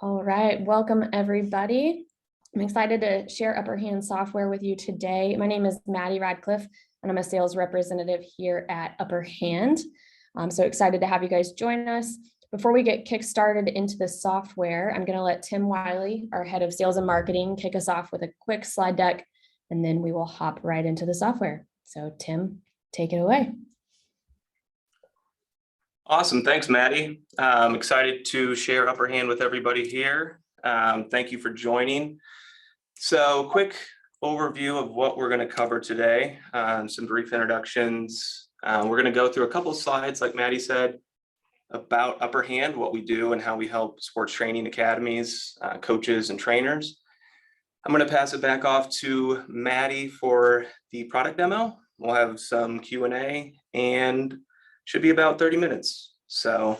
All right, welcome everybody. I'm excited to share Upper Hand software with you today. My name is Maddie Radcliffe, and I'm a sales representative here at Upper Hand. I'm so excited to have you guys join us. Before we get kick-started into the software, I'm going to let Tim Wiley, our head of sales and marketing, kick us off with a quick slide deck, and then we will hop right into the software. So Tim, take it away. Awesome. Thanks, Maddie. I'm excited to share Upper Hand with everybody here. Thank you for joining. So quick overview of what we're going to cover today, some brief introductions. We're going to go through a couple of slides, like Maddie said, about Upper Hand, what we do and how we help sports training academies, coaches and trainers. I'm going to pass it back off to Maddie for the product demo. We'll have some Q&A and should be about 30 minutes. So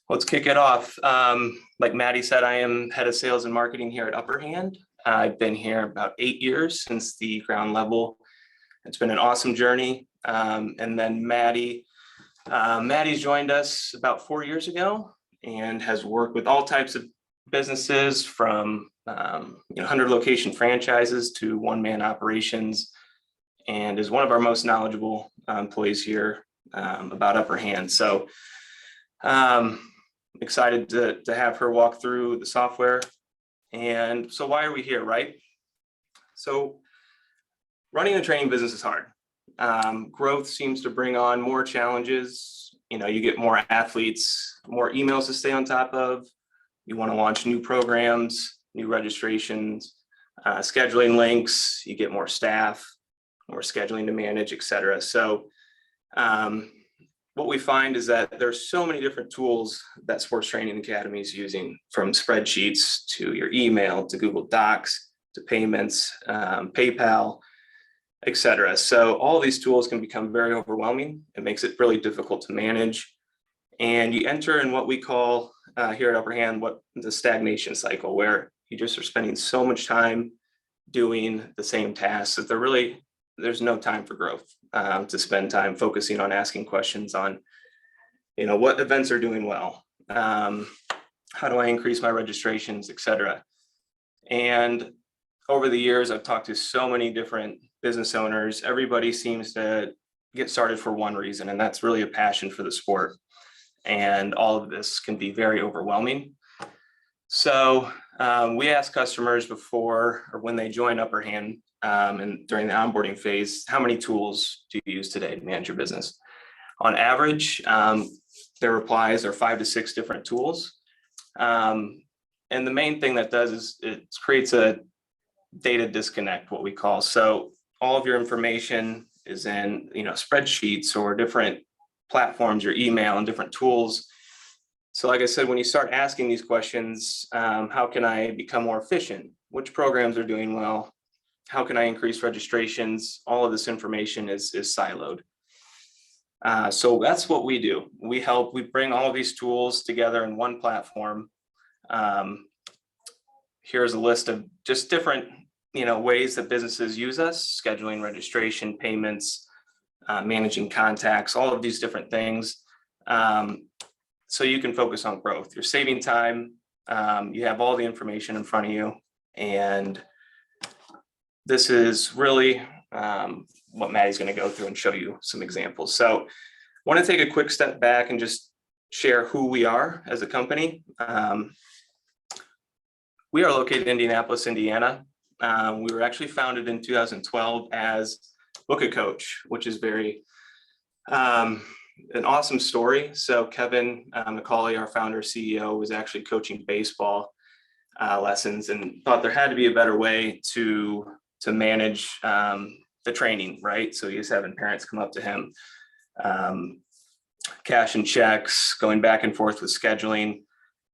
let's kick it off. Like Maddie said, I am head of sales and marketing here at Upper Hand. I've been here about 8 years since the ground level. It's been an awesome journey. And then Maddie's joined us about 4 years ago and has worked with all types of businesses from 100 location franchises to one-man operations, and is one of our most knowledgeable employees here about Upper Hand. So excited to have her walk through the software. And so why are we here, right? So running a training business is hard. Growth seems to bring on more challenges. You get more athletes, more emails to stay on top of. You want to launch new programs, new registrations, scheduling links, you get more staff, more scheduling to manage, etc. So what we find is that there's so many different tools that sports training academies using, from spreadsheets to your email to Google Docs to payments, PayPal, etc. So all of these tools can become very overwhelming. It makes it really difficult to manage. And you enter in what we call here at Upper Hand, the stagnation cycle, where you just are spending so much time doing the same tasks that there's no time for growth, to spend time focusing on asking questions on, what events are doing well, how do I increase my registrations, etc. And over the years, I've talked to so many different business owners. Everybody seems to get started for one reason, and that's really a passion for the sport. And all of this can be very overwhelming. So we ask customers before or when they join Upper Hand, and during the onboarding phase, how many tools do you use today to manage your business? On average, their replies are 5 to 6 different tools. And the main thing that does is it creates a data disconnect, what we call. So all of your information is in spreadsheets or different platforms, your email and different tools. So like I said, when you start asking these questions, how can I become more efficient? Which programs are doing well? How can I increase registrations? All of this information is siloed. So that's what we do. We bring all of these tools together in one platform. Here's a list of just different ways that businesses use us: scheduling, registration, payments, managing contacts, all of these different things. So you can focus on growth. You're saving time. You have all the information in front of you. And this is really what Maddie's going to go through and show you some examples. So I want to take a quick step back and just share who we are as a company. We are located in Indianapolis, Indiana. We were actually founded in 2012 as Book a Coach, which is very an awesome story. So Kevin McCauley, our founder CEO, was actually coaching baseball lessons and thought there had to be a better way to manage the training, right? So he was having parents come up to him, cash and checks, going back and forth with scheduling.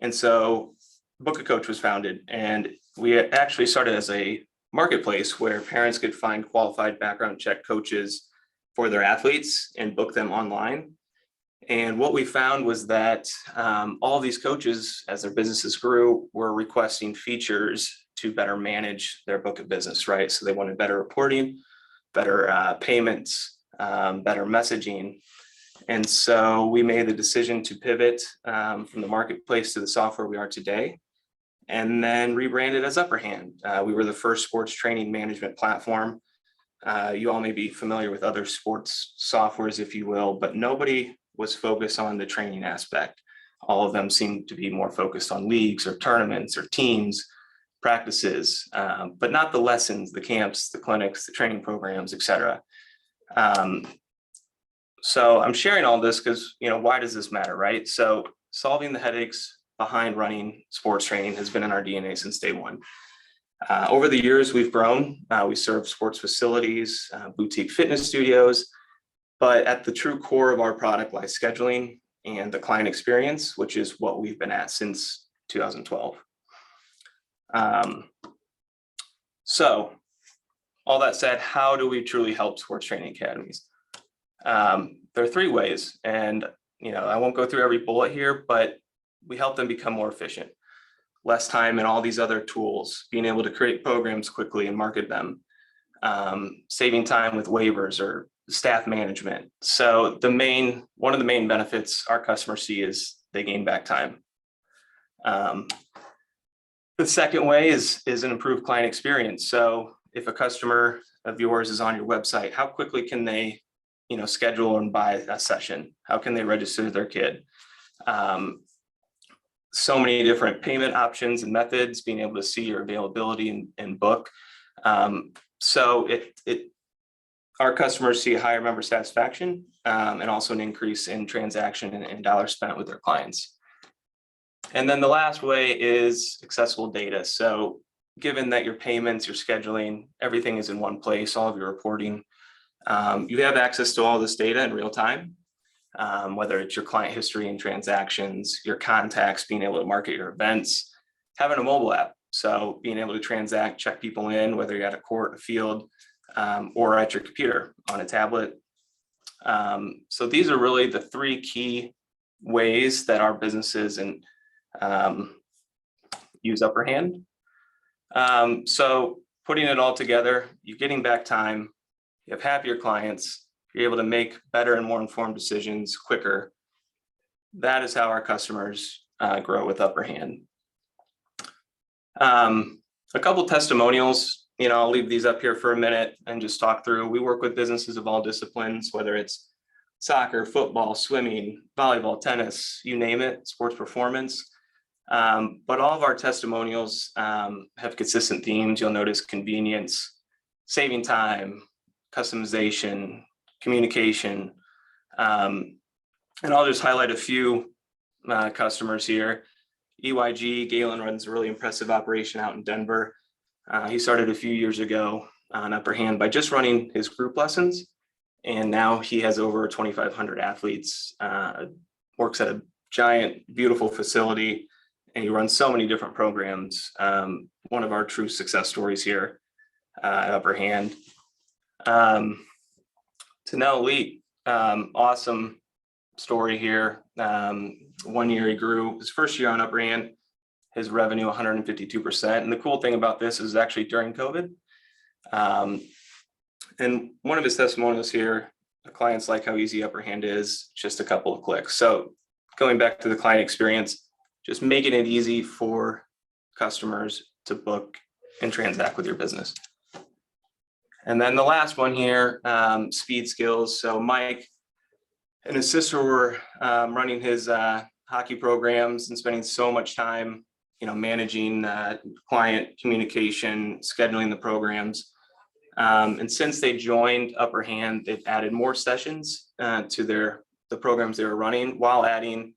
And so Book a Coach was founded, and we actually started as a marketplace where parents could find qualified background check coaches for their athletes and book them online. And what we found was that all these coaches, as their businesses grew, were requesting features to better manage their book of business, right? So they wanted better reporting, better payments, better messaging. And so we made the decision to pivot from the marketplace to the software we are today. and then rebranded as Upper Hand. We were the first sports training management platform. You all may be familiar with other sports softwares, if you will, but nobody was focused on the training aspect. All of them seemed to be more focused on leagues or tournaments or teams, practices, but not the lessons, the camps, the clinics, the training programs, et cetera. So I'm sharing all this because, why does this matter, right? So solving the headaches behind running sports training has been in our DNA since day one. Over the years, we've grown. We serve sports facilities, boutique fitness studios, but at the true core of our product lies scheduling and the client experience, which is what we've been at since 2012. So all that said, how do we truly help sports training academies? There are three ways, and I won't go through every bullet here, but we help them become more efficient, less time in all these other tools, being able to create programs quickly and market them, saving time with waivers or staff management. So one of the main benefits our customers see is they gain back time. The second way is an improved client experience. So if a customer of yours is on your website, how quickly can they schedule and buy a session? How can they register their kid? So many different payment options and methods, being able to see your availability and book. So our customers see a higher member satisfaction and also an increase in transaction and dollars spent with their clients. And then the last way is accessible data. So given that your payments, your scheduling, everything is in one place, all of your reporting, you have access to all this data in real time, whether it's your client history and transactions, your contacts, being able to market your events, having a mobile app. So being able to transact, check people in, whether you're at a court, a field, or at your computer on a tablet. So these are really the three key ways that our businesses use Upper Hand. So putting it all together, you're getting back time, you have happier clients, you're able to make better and more informed decisions quicker. That is how our customers grow with Upper Hand. A couple testimonials, I'll leave these up here for a minute and just talk through. We work with businesses of all disciplines, whether it's soccer, football, swimming, volleyball, tennis, you name it, sports performance. But all of our testimonials have consistent themes. You'll notice convenience, saving time, customization, communication. And I'll just highlight a few customers here. EYG, Galen runs a really impressive operation out in Denver. He started a few years ago on Upper Hand by just running his group lessons. And now he has over 2,500 athletes, works at a giant, beautiful facility, and he runs so many different programs. One of our true success stories here at Upper Hand. Tanel Elite, awesome story here. 1 year he grew, his first year on Upper Hand, his revenue 152%. And the cool thing about this is actually during COVID. And one of his testimonials here, the clients like how easy Upper Hand is, just a couple of clicks. So going back to the client experience, just making it easy for customers to book and transact with your business. And then the last one here, speed skills. So Mike and his sister were running his hockey programs and spending so much time, managing client communication, scheduling the programs. And since they joined Upper Hand, they've added more sessions to the programs they were running while adding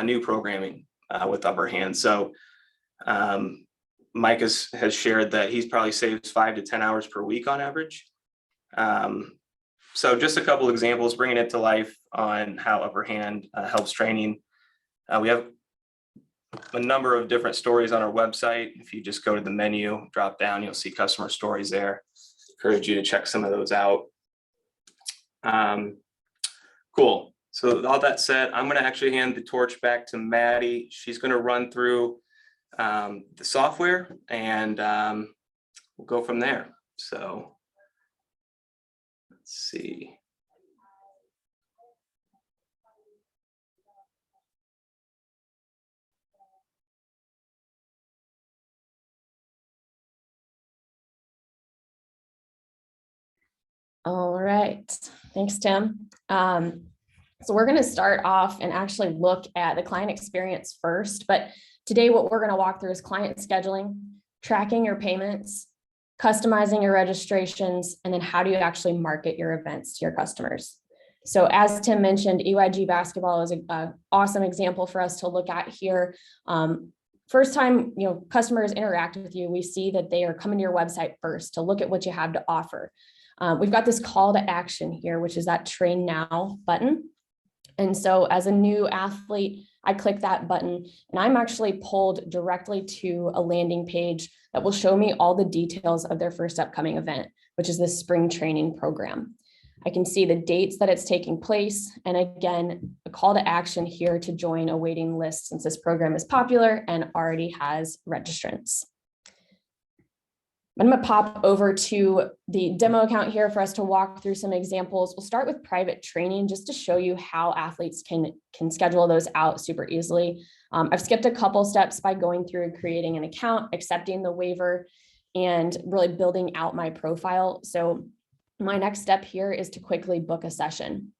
new programming with Upper Hand. So Mike has shared that he's probably saves 5 to 10 hours per week on average. So just a couple examples, bringing it to life on how Upper Hand helps training. We have a number of different stories on our website. If you just go to the menu, drop down, you'll see customer stories there. Encourage you to check some of those out. Cool. So all that said, I'm going to actually hand the torch back to Maddie. She's going to run through the software and we'll go from there. So let's see. All right, thanks, Tim. So we're going to start off and actually look at the client experience first, but today what we're going to walk through is client scheduling, tracking your payments, customizing your registrations, and then how do you actually market your events to your customers. So as Tim mentioned, EYG basketball is an awesome example for us to look at here. First time, customers interact with you, we see that they are coming to your website first to look at what you have to offer. We've got this call to action here, which is that train now button. And so as a new athlete, I click that button and I'm actually pulled directly to a landing page that will show me all the details of their first upcoming event, which is the spring training program. I can see the dates that it's taking place. And again, a call to action here to join a waiting list since this program is popular and already has registrants. I'm going to pop over to the demo account here for us to walk through some examples. We'll start with private training just to show you how athletes can schedule those out super easily. I've skipped a couple steps by going through and creating an account, accepting the waiver, and really building out my profile. So my next step here is to quickly book a session.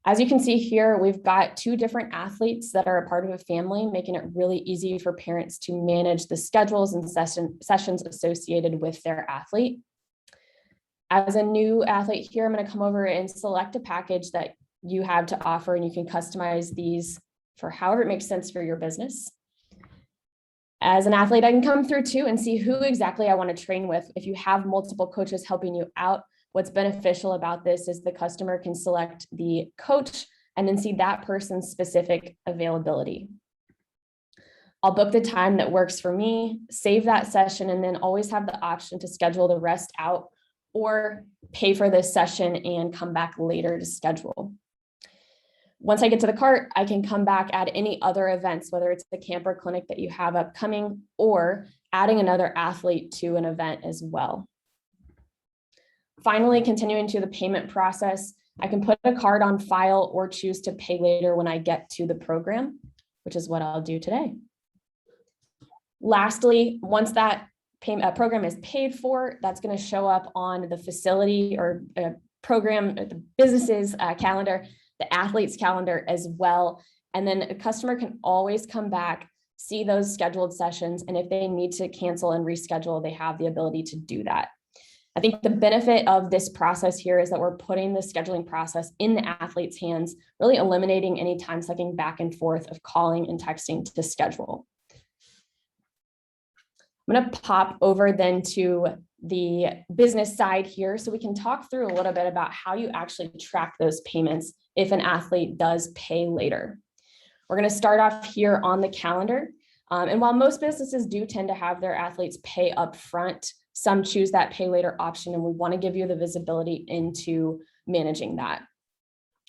As you can see here, we've got two different athletes that are a part of a family, making it really easy for parents to manage the schedules and sessions associated with their athlete. As a new athlete here, I'm going to come over and select a package that you have to offer, and you can customize these for however it makes sense for your business. As an athlete, I can come through too and see who exactly I want to train with. If you have multiple coaches helping you out, what's beneficial about this is the customer can select the coach and then see that person's specific availability. I'll book the time that works for me, save that session, and then always have the option to schedule the rest out or pay for this session and come back later to schedule. Once I get to the cart, I can come back, add any other events, whether it's the camper clinic that you have upcoming or adding another athlete to an event as well. Finally, continuing to the payment process, I can put a card on file or choose to pay later when I get to the program, which is what I'll do today. Lastly, once that program is paid for, that's going to show up on the facility or program, the business's calendar, the athlete's calendar as well. And then a customer can always come back, see those scheduled sessions, and if they need to cancel and reschedule, they have the ability to do that. I think the benefit of this process here is that we're putting the scheduling process in the athlete's hands, really eliminating any time sucking back and forth of calling and texting to schedule. I'm going to pop over then to the business side here so we can talk through a little bit about how you actually track those payments if an athlete does pay later. We're going to start off here on the calendar. And while most businesses do tend to have their athletes pay up front, some choose that pay later option, and we want to give you the visibility into managing that.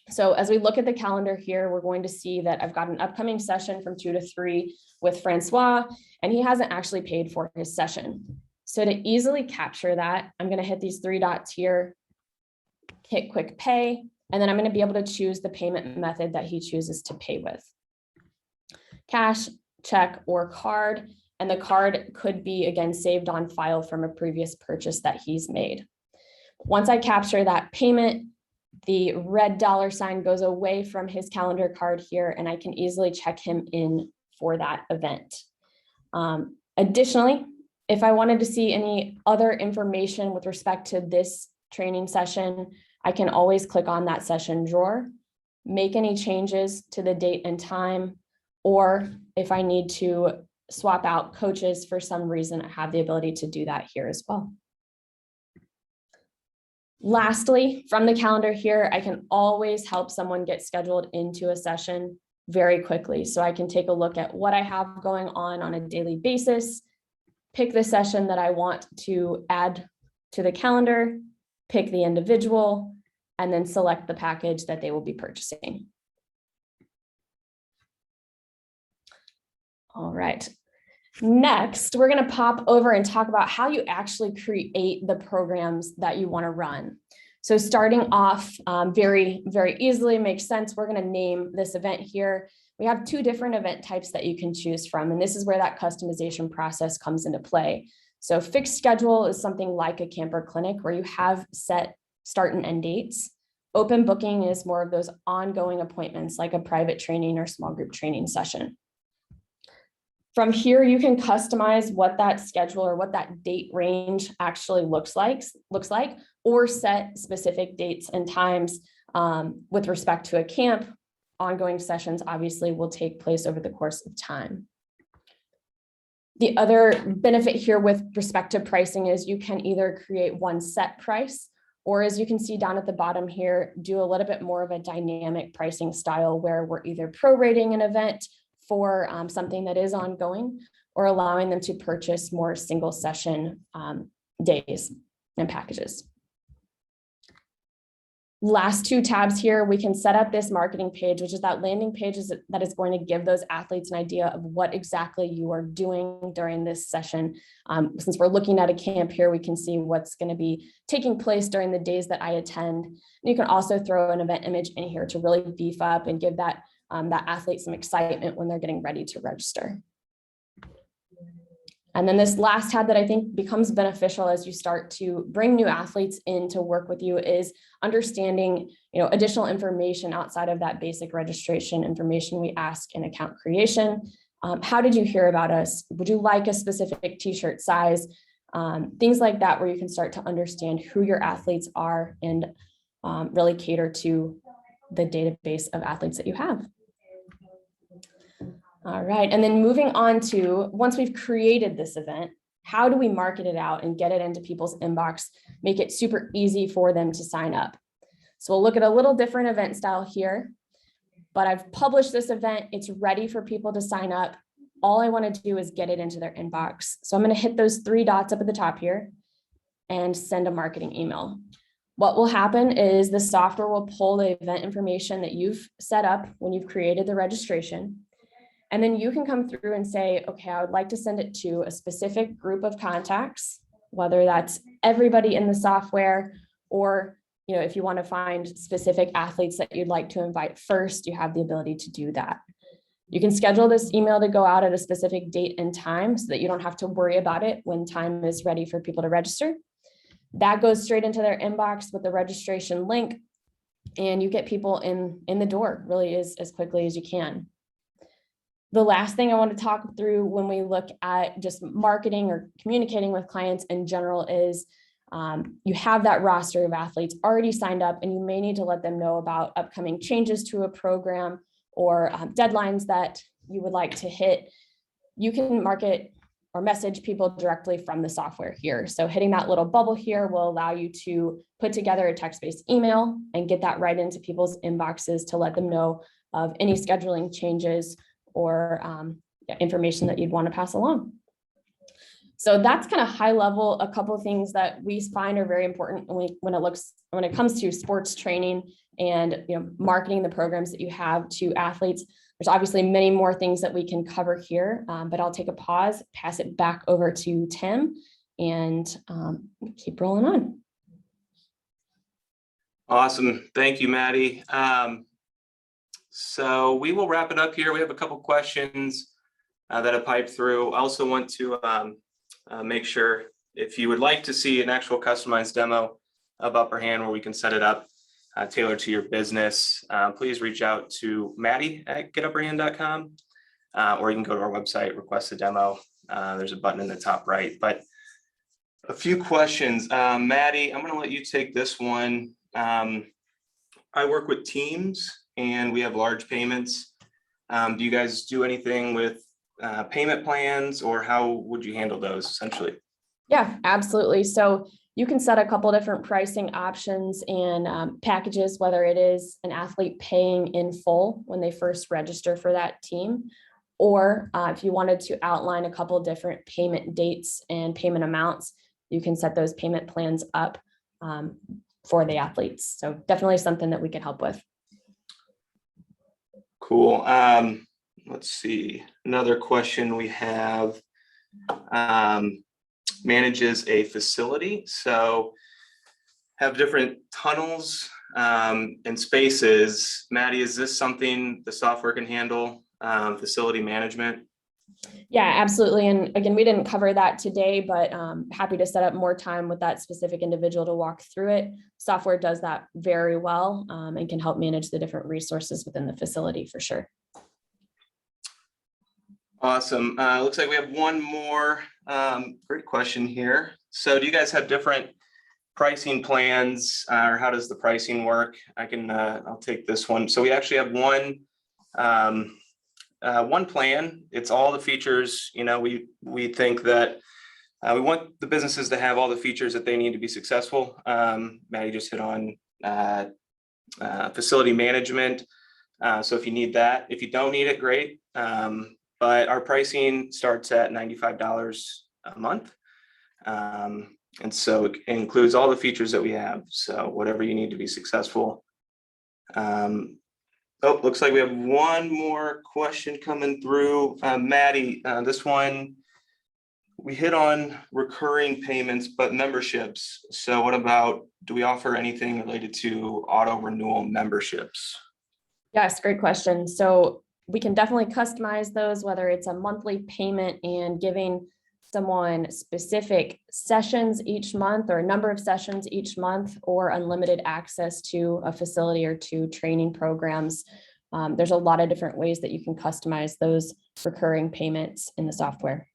So as we look at the calendar here, we're going to see that I've got an upcoming session from 2 to 3 with Francois, and he hasn't actually paid for his session. So to easily capture that, I'm going to hit these 3 dots here, hit quick pay, and then I'm going to be able to choose the payment method that he chooses to pay with. Cash, check, or card. And the card could be, again, saved on file from a previous purchase that he's made. Once I capture that payment, the red $ goes away from his calendar card here, and I can easily check him in for that event. Additionally, if I wanted to see any other information with respect to this training session, I can always click on that session drawer, make any changes to the date and time, or if I need to swap out coaches for some reason, I have the ability to do that here as well. Lastly, from the calendar here, I can always help someone get scheduled into a session very quickly. So I can take a look at what I have going on a daily basis, pick the session that I want to add to the calendar, pick the individual, and then select the package that they will be purchasing. All right. Next, we're going to pop over and talk about how you actually create the programs that you want to run. So starting off very, very easily makes sense. We're going to name this event here. We have 2 different event types that you can choose from, and this is where that customization process comes into play. So fixed schedule is something like a camper clinic where you have set start and end dates. Open booking is more of those ongoing appointments like a private training or small group training session. From here, you can customize what that schedule or what that date range actually looks like, or set specific dates and times with respect to a camp. Ongoing sessions obviously will take place over the course of time. The other benefit here with respect to pricing is you can either create one set price, or as you can see down at the bottom here, do a little bit more of a dynamic pricing style where we're either prorating an event for something that is ongoing, or allowing them to purchase more single session days and packages. Last two tabs here, we can set up this marketing page, which is that landing page that is going to give those athletes an idea of what exactly you are doing during this session. Since we're looking at a camp here, we can see what's going to be taking place during the days that I attend. And you can also throw an event image in here to really beef up and give that athlete some excitement when they're getting ready to register. And then this last tab that I think becomes beneficial as you start to bring new athletes in to work with you is understanding, additional information outside of that basic registration information we ask in account creation. How did you hear about us? Would you like a specific t-shirt size? Things like that, where you can start to understand who your athletes are and really cater to the database of athletes that you have. All right, and then moving on to, once we've created this event, how do we market it out and get it into people's inbox, make it super easy for them to sign up? So we'll look at a little different event style here, but I've published this event. It's ready for people to sign up. All I want to do is get it into their inbox. So I'm going to hit those three dots up at the top here and send a marketing email. What will happen is the software will pull the event information that you've set up when you've created the registration. And then you can come through and say, okay, I would like to send it to a specific group of contacts, whether that's everybody in the software, or if you want to find specific athletes that you'd like to invite first, you have the ability to do that. You can schedule this email to go out at a specific date and time so that you don't have to worry about it when time is ready for people to register. That goes straight into their inbox with the registration link, and you get people in the door really as quickly as you can. The last thing I want to talk through when we look at just marketing or communicating with clients in general is you have that roster of athletes already signed up, and you may need to let them know about upcoming changes to a program or deadlines that you would like to hit. You can market or message people directly from the software here. So hitting that little bubble here will allow you to put together a text-based email and get that right into people's inboxes to let them know of any scheduling changes or information that you'd want to pass along. So that's kind of high level, a couple of things that we find are very important when it comes to sports training and marketing the programs that you have to athletes. There's obviously many more things that we can cover here, but I'll take a pause, pass it back over to Tim, and keep rolling on. Awesome. Thank you, Maddie. So we will wrap it up here. We have a couple questions that have piped through. I also want to make sure if you would like to see an actual customized demo of Upper Hand where we can set it up tailored to your business, please reach out to Maddie at getupperhand.com, or you can go to our website, request a demo. There's a button in the top right. But a few questions. Maddie, I'm going to let you take this one. I work with teams and we have large payments. Do you guys do anything with payment plans, or how would you handle those essentially? Yeah, absolutely. So you can set a couple different pricing options and packages, whether it is an athlete paying in full when they first register for that team, or if you wanted to outline a couple different payment dates and payment amounts, you can set those payment plans up for the athletes. So definitely something that we can help with. Cool. Let's see. Another question we have. Manages a facility, so have different tunnels and spaces. Maddie, is this something the software can handle, facility management? Yeah, absolutely. And again, we didn't cover that today, but happy to set up more time with that specific individual to walk through it. Software does that very well and can help manage the different resources within the facility for sure. Awesome. Looks like we have one more great question here. So do you guys have different pricing plans or how does the pricing work? I'll take this one. So we actually have one plan. It's all the features. We think that we want the businesses to have all the features that they need to be successful. Maddie just hit on facility management. So if you need that, if you don't need it, great. But our pricing starts at $95 a month. And so it includes all the features that we have. So whatever you need to be successful. Oh, looks like we have one more question coming through. Maddie, this one, we hit on recurring payments, but memberships. So what about, do we offer anything related to auto renewal memberships? Yes, great question. So we can definitely customize those, whether it's a monthly payment and giving someone specific sessions each month or a number of sessions each month or unlimited access to a facility or to training programs. There's a lot of different ways that you can customize those recurring payments in the software.